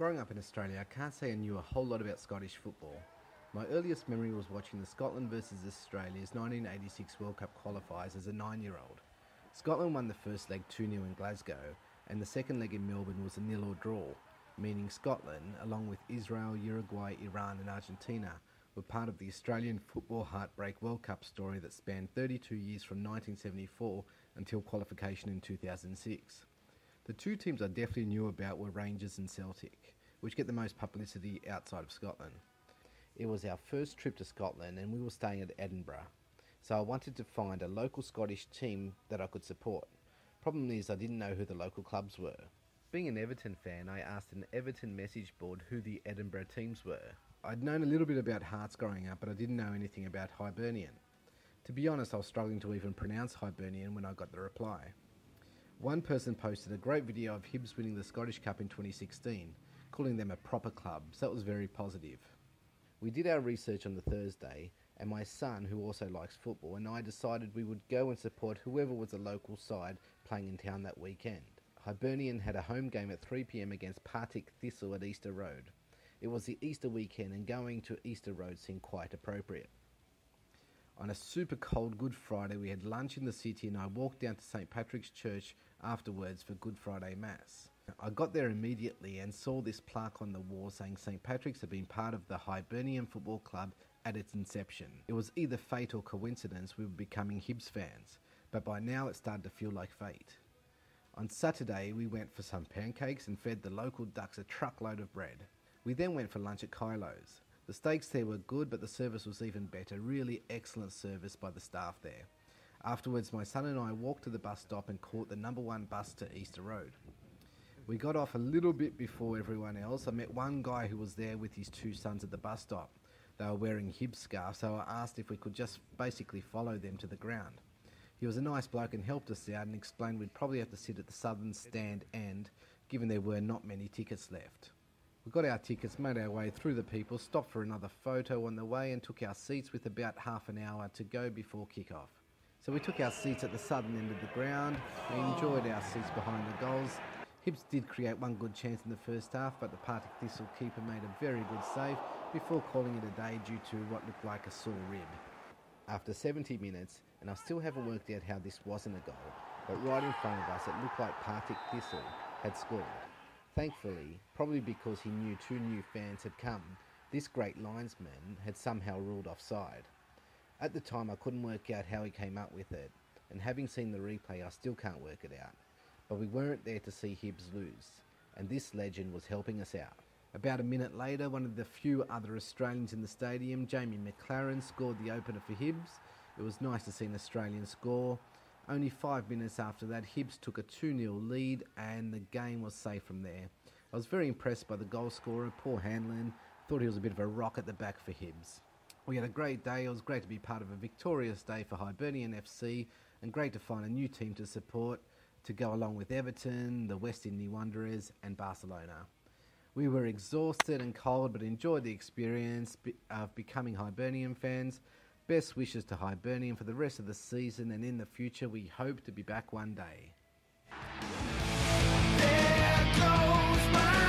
Growing up in Australia, I can't say I knew a whole lot about Scottish football. My earliest memory was watching the Scotland versus Australia's 1986 World Cup qualifiers as a 9-year-old. Scotland won the first leg 2-0 in Glasgow, and the second leg in Melbourne was a 0 or draw, meaning Scotland, along with Israel, Uruguay, Iran and Argentina, were part of the Australian football heartbreak World Cup story that spanned 32 years from 1974 until qualification in 2006. The two teams I definitely knew about were Rangers and Celtic, which get the most publicity outside of Scotland. It was our first trip to Scotland and we were staying at Edinburgh, so I wanted to find a local Scottish team that I could support. Problem is I didn't know who the local clubs were. Being an Everton fan, I asked an Everton message board who the Edinburgh teams were. I'd known a little bit about Hearts growing up, but I didn't know anything about Hibernian. To be honest, I was struggling to even pronounce Hibernian when I got the reply. One person posted a great video of Hibs winning the Scottish Cup in 2016, calling them a proper club, so that was very positive. We did our research on the Thursday, and my son, who also likes football, and I decided we would go and support whoever was the local side playing in town that weekend. Hibernian had a home game at 3 p.m. against Partick Thistle at Easter Road. It was the Easter weekend and going to Easter Road seemed quite appropriate. On a super cold Good Friday we had lunch in the city and I walked down to St. Patrick's Church afterwards for Good Friday Mass. I got there immediately and saw this plaque on the wall saying St. Patrick's had been part of the Hibernian Football Club at its inception. It was either fate or coincidence we were becoming Hibs fans, but by now it started to feel like fate. On Saturday we went for some pancakes and fed the local ducks a truckload of bread. We then went for lunch at Kylo's. The steaks there were good, but the service was even better. Really excellent service by the staff there. Afterwards, my son and I walked to the bus stop and caught the number 1 bus to Easter Road. We got off a little bit before everyone else. I met one guy who was there with his 2 sons at the bus stop. They were wearing Hibs scarves, so I asked if we could just basically follow them to the ground. He was a nice bloke and helped us out and explained we'd probably have to sit at the southern stand end, given there were not many tickets left. We got our tickets, made our way through the people, stopped for another photo on the way and took our seats with about half an hour to go before kick-off. So we took our seats at the southern end of the ground. We enjoyed our seats behind the goals. Hibs did create one good chance in the first half, but the Partick Thistle keeper made a very good save before calling it a day due to what looked like a sore rib. After 70 minutes, and I still haven't worked out how this wasn't a goal, but right in front of us it looked like Partick Thistle had scored. Thankfully, probably because he knew 2 new fans had come, this great linesman had somehow ruled offside. At the time I couldn't work out how he came up with it, and having seen the replay I still can't work it out. But we weren't there to see Hibs lose, and this legend was helping us out. About a minute later, one of the few other Australians in the stadium, Jamie McLaren, scored the opener for Hibs. It was nice to see an Australian score. Only 5 minutes after that, Hibs took a 2-0 lead and the game was safe from there. I was very impressed by the goal scorer, Paul Hanlon. Thought he was a bit of a rock at the back for Hibs. We had a great day. It was great to be part of a victorious day for Hibernian FC and great to find a new team to support to go along with Everton, the West Indies Wanderers and Barcelona. We were exhausted and cold but enjoyed the experience of becoming Hibernian fans. Best wishes to Hibernian for the rest of the season and in the future. We hope to be back one day. There goes my